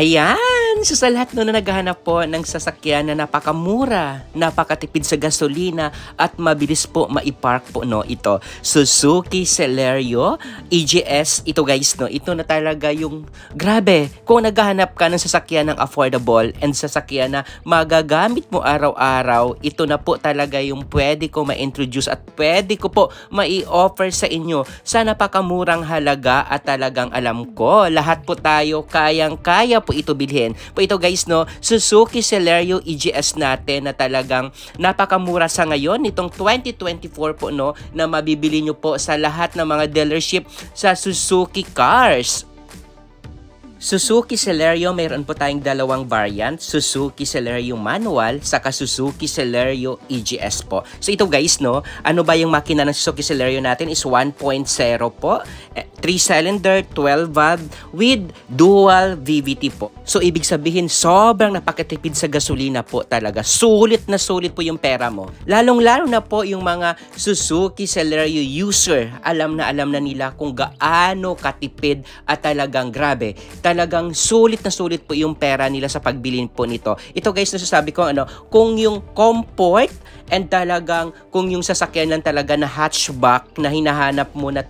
Ayan! So sa lahat no, na naghahanap po ng sasakyan na napakamura, napakatipid sa gasolina at mabilis po maipark po no, ito Suzuki Celerio EGS. Ito guys no, ito na talaga yung grabe. Kung naghahanap ka ng sasakyan ng affordable and sasakyan na magagamit mo araw-araw, ito na po talaga yung pwede ko ma-introduce at pwede ko po mai-offer sa inyo sa napakamurang halaga at talagang alam ko lahat po tayo kayang-kaya po ito bilhin. Po ito guys no, Suzuki Celerio EGS natin na talagang napakamura sa ngayon nitong 2024 po no, na mabibili nyo po sa lahat ng mga dealership sa Suzuki Cars. Suzuki Celerio, mayroon po tayong dalawang variant, Suzuki Celerio Manual saka Suzuki Celerio EGS po. So ito guys no, ano ba yung makina ng Suzuki Celerio natin is 1.0 po, 3-cylinder, 12 valve with dual VVT po. So ibig sabihin sobrang napakatipid sa gasolina po talaga. Sulit na sulit po yung pera mo. Lalong-lalo na po yung mga Suzuki Celerio user, alam na nila kung gaano katipid at talagang grabe. Talagang sulit na sulit po yung pera nila sa pagbilin po nito. Ito guys, nasasabi ko kung yung comfort and talagang kung yung sasakyan lang talaga na hatchback na hinahanap mo na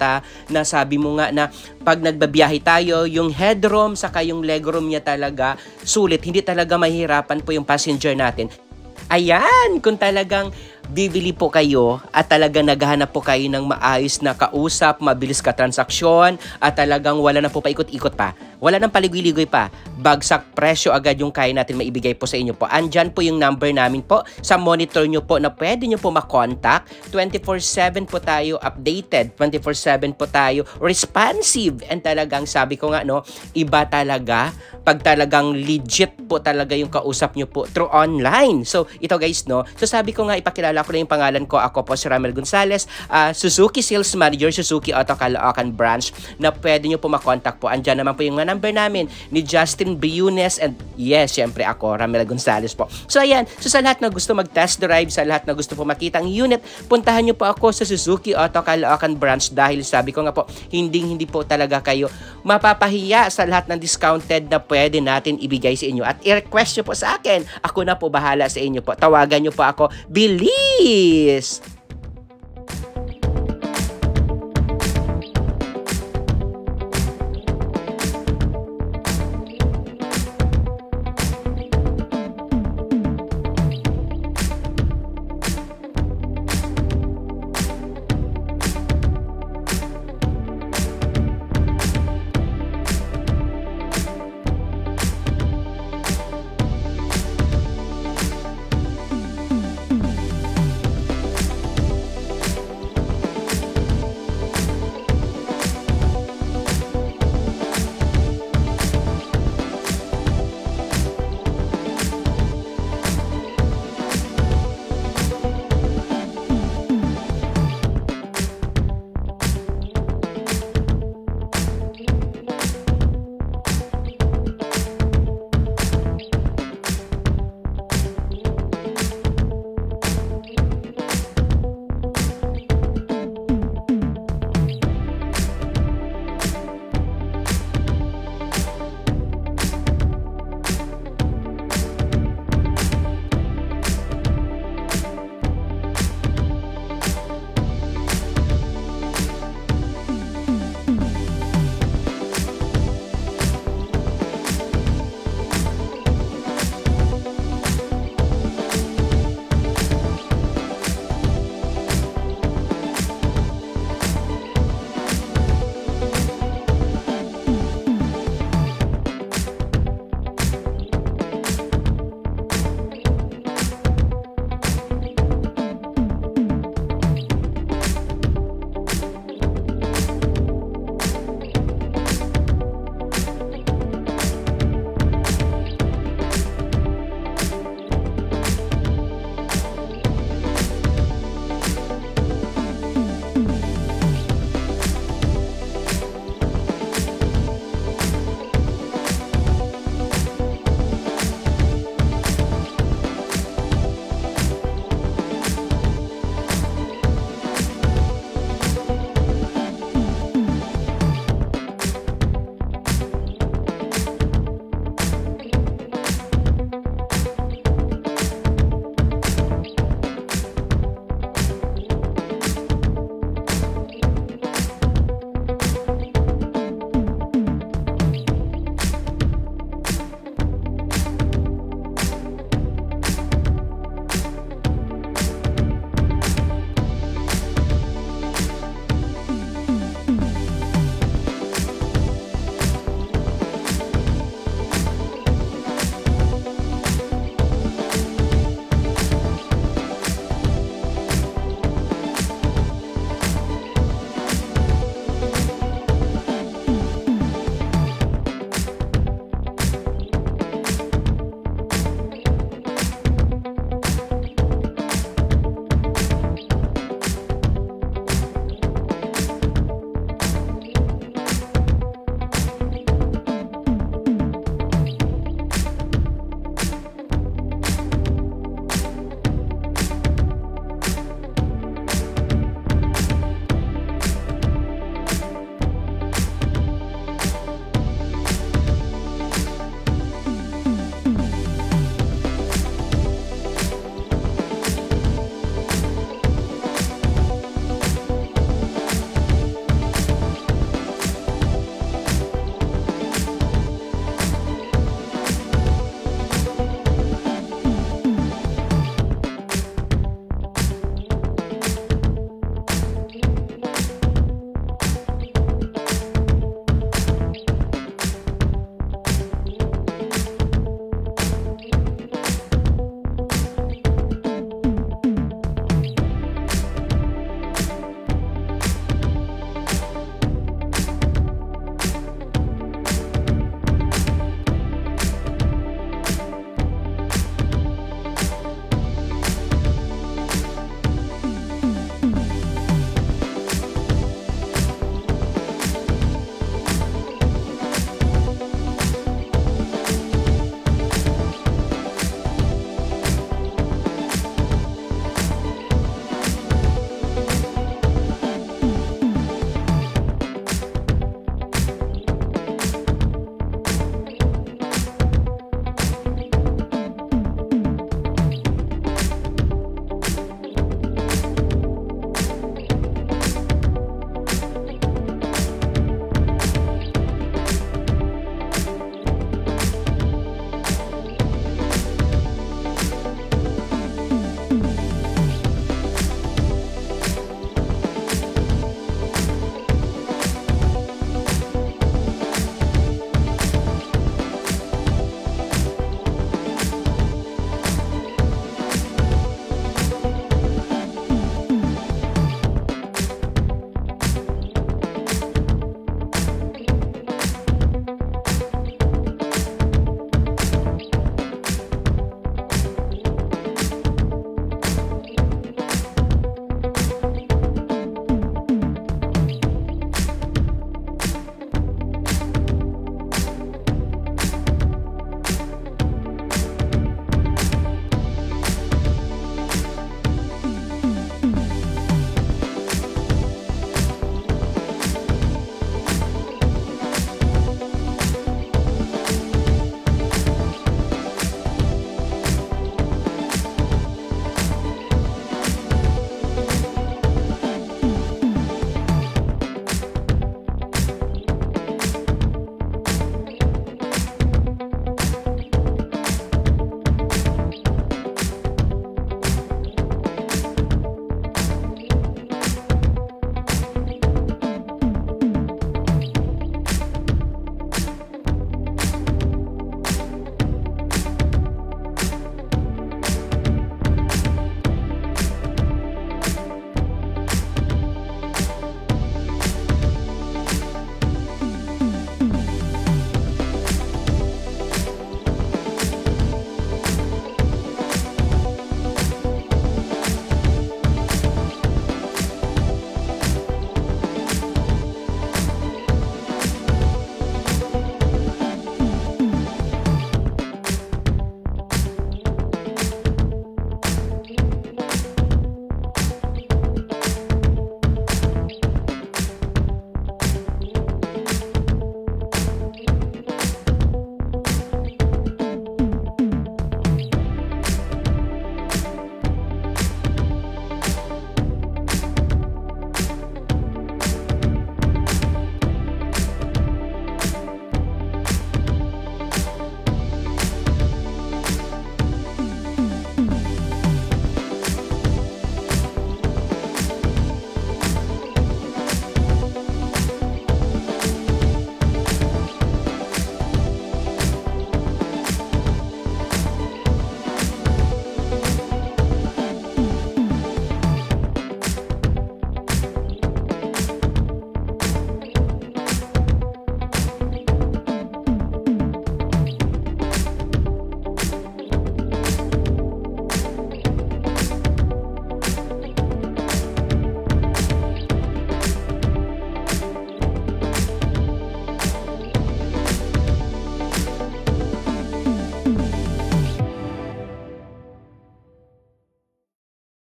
nasabi mo nga na pag nagbabiyahe tayo, yung headroom saka yung legroom niya talaga sulit. Hindi talaga mahirapan po yung passenger natin. Ayan, kung talagang bibili po kayo at talagang naghahanap po kayo ng maayos na kausap, mabilis ka transaksyon at talagang wala na po paikot-ikot pa. Wala nang paligoy-ligoy pa. Bagsak presyo agad yung kaya natin maibigay po sa inyo po. Andyan po yung number namin po sa monitor nyo po na pwede nyo po makontak. 24/7 po tayo updated. 24/7 po tayo responsive. And talagang sabi ko nga no, iba talaga pag talagang legit po talaga yung kausap nyo po through online. So ito guys no, so sabi ko nga ipakilala ko na yung pangalan ko. Ako po si Ramel Gonzales, Suzuki Sales Manager, Suzuki Auto Caloocan Branch na pwede nyo po makontak po. Andyan naman po yung number namin ni Justin Briones and yes, syempre ako, Ramel Gonzales po. So ayan, so sa lahat na gusto mag-test drive, sa lahat na gusto po makita ang unit, puntahan nyo po ako sa Suzuki Auto Caloocan Branch dahil sabi ko nga po, hindi po talaga kayo mapapahiya sa lahat ng discounted na pwede natin ibigay sa inyo. At i-request nyo po sa akin, ako na po bahala sa inyo po. Tawagan nyo po ako, bilis!